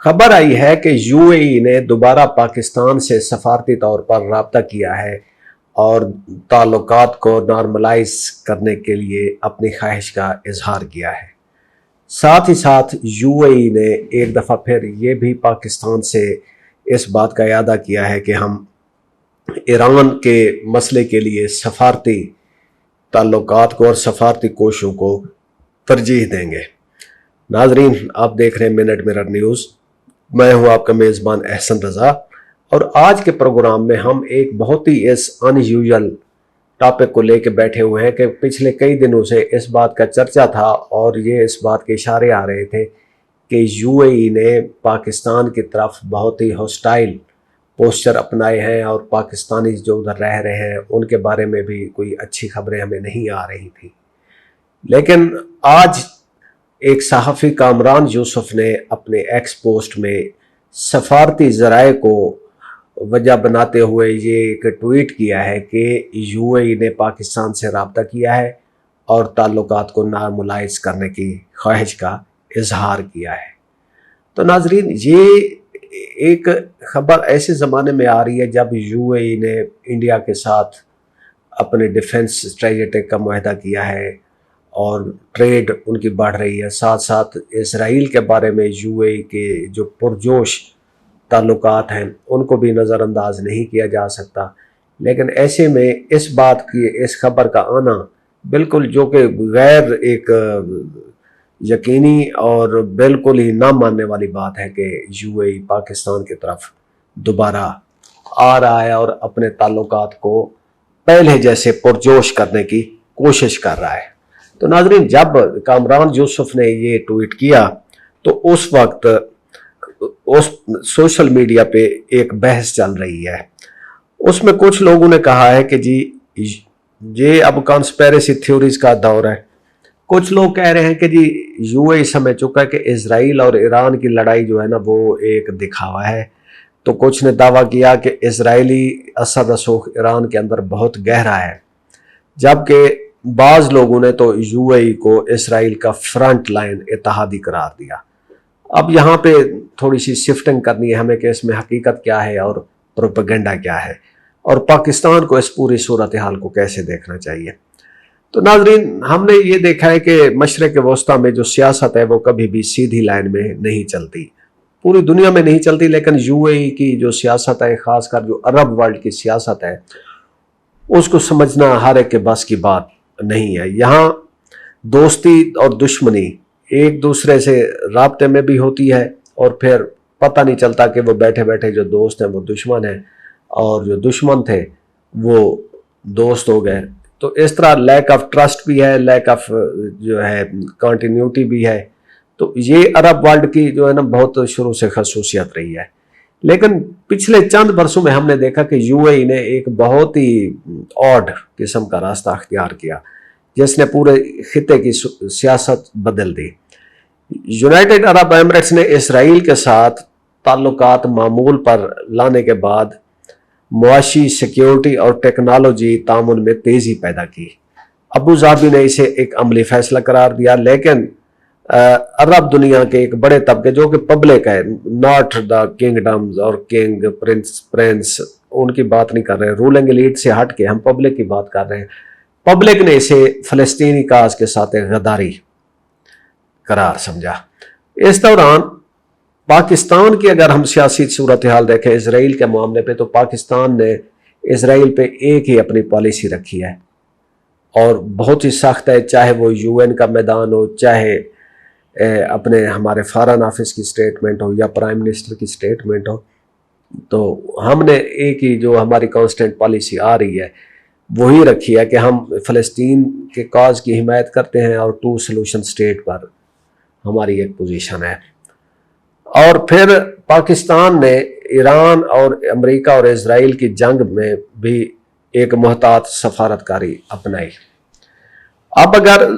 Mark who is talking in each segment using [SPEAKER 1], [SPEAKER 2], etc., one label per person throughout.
[SPEAKER 1] خبر آئی ہے کہ یو اے ای نے دوبارہ پاکستان سے سفارتی طور پر رابطہ کیا ہے اور تعلقات کو نارملائز کرنے کے لیے اپنی خواہش کا اظہار کیا ہے۔ ساتھ ہی ساتھ یو اے ای نے ایک دفعہ پھر یہ بھی پاکستان سے اس بات کا اعادہ کیا ہے کہ ہم ایران کے مسئلے کے لیے سفارتی تعلقات کو اور سفارتی کوششوں کو ترجیح دیں گے۔ ناظرین، آپ دیکھ رہے ہیں منٹ مرر نیوز، میں ہوں آپ کا میزبان احسن رضا، اور آج کے پروگرام میں ہم ایک بہت ہی ان یوزول ٹاپک کو لے کے بیٹھے ہوئے ہیں کہ پچھلے کئی دنوں سے اس بات کا چرچا تھا اور یہ اس بات کے اشارے آ رہے تھے کہ یو اے ای نے پاکستان کی طرف بہت ہی ہوسٹائل پوسچر اپنائے ہیں اور پاکستانی جو ادھر رہ رہے ہیں ان کے بارے میں بھی کوئی اچھی خبریں ہمیں نہیں آ رہی تھی۔ لیکن آج ایک صحافی کامران یوسف نے اپنے ایکس پوسٹ میں سفارتی ذرائع کو وجہ بناتے ہوئے یہ ایک ٹویٹ کیا ہے کہ یو اے ای نے پاکستان سے رابطہ کیا ہے اور تعلقات کو نارملائز کرنے کی خواہش کا اظہار کیا ہے۔ تو ناظرین، یہ ایک خبر ایسے زمانے میں آ رہی ہے جب یو اے ای نے انڈیا کے ساتھ اپنے ڈیفنس اسٹریٹجی کا معاہدہ کیا ہے اور ٹریڈ ان کی بڑھ رہی ہے، ساتھ ساتھ اسرائیل کے بارے میں یو اے ای کے جو پرجوش تعلقات ہیں ان کو بھی نظر انداز نہیں کیا جا سکتا۔ لیکن ایسے میں اس بات کی، اس خبر کا آنا بالکل جو کہ غیر ایک یقینی اور بالکل ہی نہ ماننے والی بات ہے کہ یو اے ای پاکستان کی طرف دوبارہ آ رہا ہے اور اپنے تعلقات کو پہلے جیسے پرجوش کرنے کی کوشش کر رہا ہے۔ تو ناظرین، جب کامران یوسف نے یہ ٹویٹ کیا تو اس وقت اس سوشل میڈیا پہ ایک بحث چل رہی ہے۔ اس میں کچھ لوگوں نے کہا ہے کہ جی یہ اب کانسپیریسی تھیوریز کا دور ہے۔ کچھ لوگ کہہ رہے ہیں کہ جی یو اے ای سمجھ چکا ہے کہ اسرائیل اور ایران کی لڑائی جو ہے نا وہ ایک دکھاوا ہے۔ تو کچھ نے دعویٰ کیا کہ اسرائیلی اثر رسوخ ایران کے اندر بہت گہرا ہے، جبکہ بعض لوگوں نے تو یو اے ای کو اسرائیل کا فرنٹ لائن اتحادی قرار دیا۔ اب یہاں پہ تھوڑی سی شفٹنگ کرنی ہے ہمیں کہ اس میں حقیقت کیا ہے اور پروپیگنڈا کیا ہے، اور پاکستان کو اس پوری صورتحال کو کیسے دیکھنا چاہیے۔ تو ناظرین، ہم نے یہ دیکھا ہے کہ مشرق وسطیٰ میں جو سیاست ہے وہ کبھی بھی سیدھی لائن میں نہیں چلتی، پوری دنیا میں نہیں چلتی، لیکن یو اے ای کی جو سیاست ہے، خاص کر جو عرب ورلڈ کی سیاست ہے، اس کو سمجھنا ہر ایک کے بس کی بات نہیں ہے۔ یہاں دوستی اور دشمنی ایک دوسرے سے رابطے میں بھی ہوتی ہے، اور پھر پتہ نہیں چلتا کہ وہ بیٹھے بیٹھے جو دوست ہیں وہ دشمن ہیں، اور جو دشمن تھے وہ دوست ہو گئے۔ تو اس طرح لیک آف ٹرسٹ بھی ہے، لیک آف جو ہے کنٹینیوٹی بھی ہے۔ تو یہ عرب ورلڈ کی جو ہے نا بہت شروع سے خصوصیت رہی ہے۔ لیکن پچھلے چند برسوں میں ہم نے دیکھا کہ یو اے ای نے ایک بہت ہی آڈ قسم کا راستہ اختیار کیا جس نے پورے خطے کی سیاست بدل دی۔ یونائٹڈ عرب ایمریٹس نے اسرائیل کے ساتھ تعلقات معمول پر لانے کے بعد معاشی، سیکیورٹی اور ٹیکنالوجی تعاون میں تیزی پیدا کی۔ ابو ظہبی نے اسے ایک عملی فیصلہ قرار دیا، لیکن عرب دنیا کے ایک بڑے طبقے جو کہ پبلک ہے، ناٹ دا کنگڈمز اور کنگ پرنس، ان کی بات نہیں کر رہے، رولنگ ایلیٹ سے ہٹ کے ہم پبلک کی بات کر رہے ہیں، پبلک نے اسے فلسطینی کاز کے ساتھ ایک غداری قرار سمجھا۔ اس دوران پاکستان کی اگر ہم سیاسی صورتحال دیکھیں اسرائیل کے معاملے پہ، تو پاکستان نے اسرائیل پہ ایک ہی اپنی پالیسی رکھی ہے اور بہت ہی سخت ہے، چاہے وہ یو این کا میدان ہو، چاہے اپنے ہمارے فارن آفس کی سٹیٹمنٹ ہو یا پرائم منسٹر کی سٹیٹمنٹ ہو۔ تو ہم نے ایک ہی جو ہماری کانسٹنٹ پالیسی آ رہی ہے وہی رکھی ہے کہ ہم فلسطین کے کاز کی حمایت کرتے ہیں اور ٹو سلوشن سٹیٹ پر ہماری ایک پوزیشن ہے۔ اور پھر پاکستان نے ایران اور امریکہ اور اسرائیل کی جنگ میں بھی ایک محتاط سفارتکاری اپنائی۔ اب اگر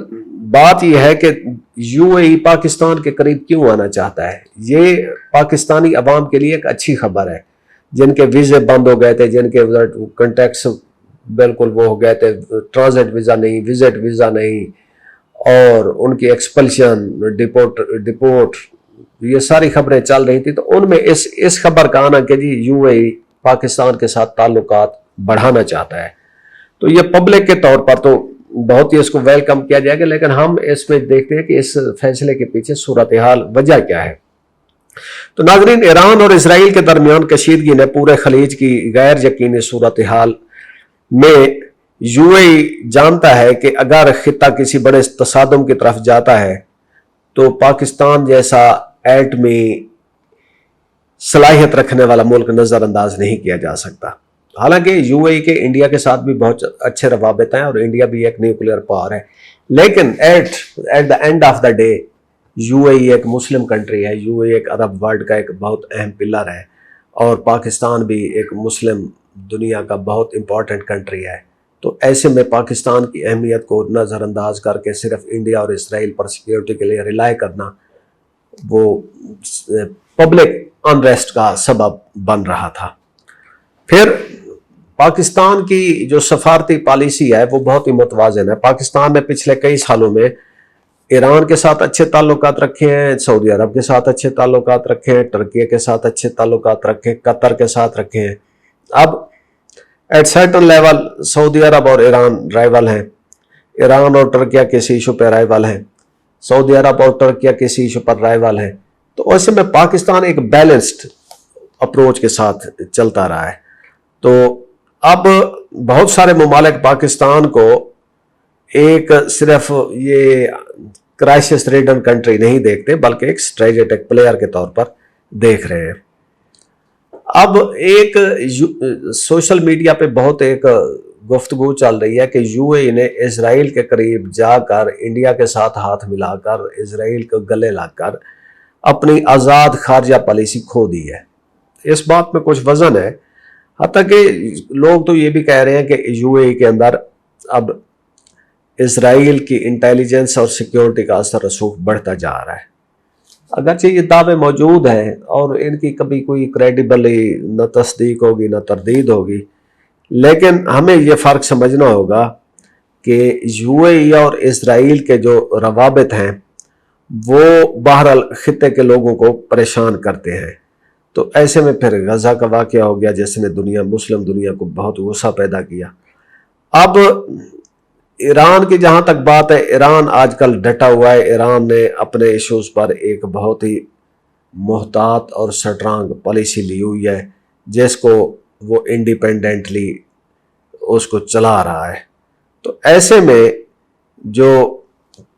[SPEAKER 1] بات یہ ہے کہ یو اے ای پاکستان کے قریب کیوں آنا چاہتا ہے، یہ پاکستانی عوام کے لیے ایک اچھی خبر ہے، جن کے ویزے بند ہو گئے تھے، جن کے کنٹیکٹس بالکل وہ ہو گئے تھے، ٹرانزٹ ویزا نہیں، وزٹ ویزا نہیں، اور ان کی ایکسپلشن، ڈپورٹ یہ ساری خبریں چل رہی تھی تو ان میں اس خبر کا آنا کہ جی یو اے ای پاکستان کے ساتھ تعلقات بڑھانا چاہتا ہے، تو یہ پبلک کے طور پر تو بہت ہی اس کو ویلکم کیا جائے گا، لیکن ہم اس میں دیکھتے ہیں کہ اس فیصلے کے پیچھے صورتحال وجہ کیا ہے۔ تو ناظرین، ایران اور اسرائیل کے درمیان کشیدگی نے پورے خلیج کی غیر یقینی صورتحال میں یو اے ای جانتا ہے کہ اگر خطہ کسی بڑے تصادم کی طرف جاتا ہے تو پاکستان جیسا ایٹمی صلاحیت رکھنے والا ملک نظر انداز نہیں کیا جا سکتا۔ حالانکہ یو اے ای کے انڈیا کے ساتھ بھی بہت اچھے روابط ہیں اور انڈیا بھی ایک نیوکلیئر پاور ہے، لیکن at the end of the day U A E ایک مسلم کنٹری ہے، یو اے ای ایک عرب ورلڈ کا ایک بہت اہم پلر ہے، اور پاکستان بھی ایک مسلم دنیا کا بہت امپورٹنٹ کنٹری ہے۔ تو ایسے میں پاکستان کی اہمیت کو نظر انداز کر کے صرف انڈیا اور اسرائیل پر سیکیورٹی کے لیے ریلائی کرنا وہ پبلک انریسٹ کا سبب بن رہا تھا۔ پھر پاکستان کی جو سفارتی پالیسی ہے وہ بہت ہی متوازن ہے۔ پاکستان نے پچھلے کئی سالوں میں ایران کے ساتھ اچھے تعلقات رکھے ہیں، سعودی عرب کے ساتھ اچھے تعلقات رکھے ہیں، ترکی کے ساتھ اچھے تعلقات رکھے، قطر کے ساتھ رکھے ہیں۔ اب ایٹ سرٹن لیول سعودی عرب اور ایران رائیول ہیں، ایران اور ترکی کسی ایشو پہ رائیول ہیں، سعودی عرب اور ترکی کسی ایشو پر رائیول ہیں، تو ایسے میں پاکستان ایک بیلنسڈ اپروچ کے ساتھ چلتا رہا ہے۔ تو اب بہت سارے ممالک پاکستان کو ایک صرف یہ کرائسس ریڈن کنٹری نہیں دیکھتے بلکہ ایک اسٹریٹجک پلیئر کے طور پر دیکھ رہے ہیں۔ اب ایک سوشل میڈیا پہ بہت ایک گفتگو چل رہی ہے کہ یو اے ای نے اسرائیل کے قریب جا کر انڈیا کے ساتھ ہاتھ ملا کر اسرائیل کو گلے لگ کر اپنی آزاد خارجہ پالیسی کھو دی ہے۔ اس بات میں کچھ وزن ہے، حتیٰ کہ لوگ تو یہ بھی کہہ رہے ہیں کہ یو اے ای کے اندر اب اسرائیل کی انٹیلیجنس اور سیکیورٹی کا اثر رسوخ بڑھتا جا رہا ہے۔ اگرچہ یہ دعوے موجود ہیں اور ان کی کبھی کوئی کریڈیبلی نہ تصدیق ہوگی نہ تردید ہوگی، لیکن ہمیں یہ فرق سمجھنا ہوگا کہ یو اے ای اور اسرائیل کے جو روابط ہیں وہ بہرحال خطے کے لوگوں کو پریشان کرتے ہیں۔ تو ایسے میں پھر غزہ کا واقعہ ہو گیا جس نے مسلم دنیا کو بہت غصہ پیدا کیا۔ اب ایران کی جہاں تک بات ہے، ایران آج کل ڈٹا ہوا ہے۔ ایران نے اپنے ایشوز پر ایک بہت ہی محتاط اور سٹرانگ پالیسی لی ہوئی ہے جس کو وہ انڈیپینڈنٹلی اس کو چلا رہا ہے۔ تو ایسے میں جو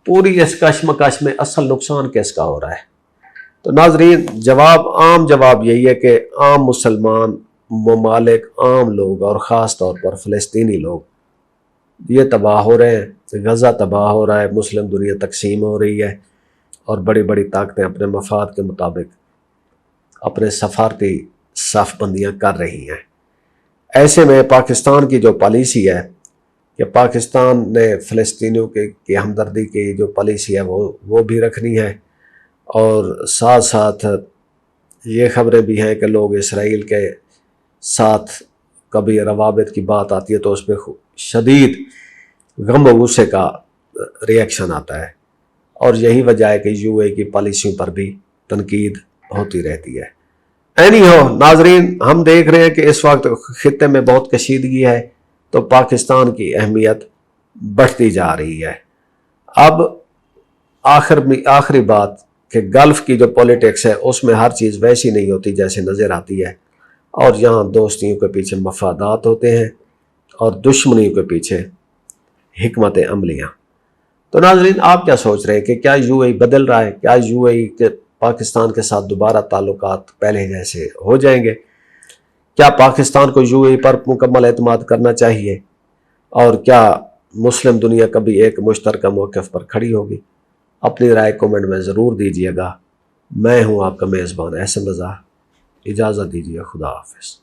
[SPEAKER 1] پوری اس کشمکش میں اصل نقصان کس کا ہو رہا ہے؟ تو ناظرین، عام جواب یہی ہے کہ عام مسلمان ممالک، عام لوگ اور خاص طور پر فلسطینی لوگ یہ تباہ ہو رہے ہیں، غزہ تباہ ہو رہا ہے، مسلم دنیا تقسیم ہو رہی ہے، اور بڑی بڑی طاقتیں اپنے مفاد کے مطابق اپنے سفارتی صف بندیاں کر رہی ہیں۔ ایسے میں پاکستان کی جو پالیسی ہے کہ پاکستان نے فلسطینیوں کی ہمدردی کی جو پالیسی ہے وہ بھی رکھنی ہے، اور ساتھ ساتھ یہ خبریں بھی ہیں کہ لوگ اسرائیل کے ساتھ کبھی روابط کی بات آتی ہے تو اس پہ شدید غم و غصے کا ریئیکشن آتا ہے، اور یہی وجہ ہے کہ یو اے کی پالیسیوں پر بھی تنقید ہوتی رہتی ہے۔ اینی ہو ناظرین، ہم دیکھ رہے ہیں کہ اس وقت خطے میں بہت کشیدگی ہے تو پاکستان کی اہمیت بڑھتی جا رہی ہے۔ اب آخری بات کہ گلف کی جو پولیٹکس ہے اس میں ہر چیز ویسی نہیں ہوتی جیسے نظر آتی ہے، اور یہاں دوستیوں کے پیچھے مفادات ہوتے ہیں اور دشمنیوں کے پیچھے حکمت عملیاں۔ تو ناظرین، آپ کیا سوچ رہے ہیں کہ کیا یو اے ای بدل رہا ہے؟ کیا یو اے ای کے پاکستان کے ساتھ دوبارہ تعلقات پہلے جیسے ہو جائیں گے؟ کیا پاکستان کو یو اے ای پر مکمل اعتماد کرنا چاہیے؟ اور کیا مسلم دنیا کبھی ایک مشترکہ موقف پر کھڑی ہوگی؟ اپنی رائے کومنٹ میں ضرور دیجیے گا۔ میں ہوں آپ کا میزبان احسن رضا، اجازت دیجیے، خدا حافظ۔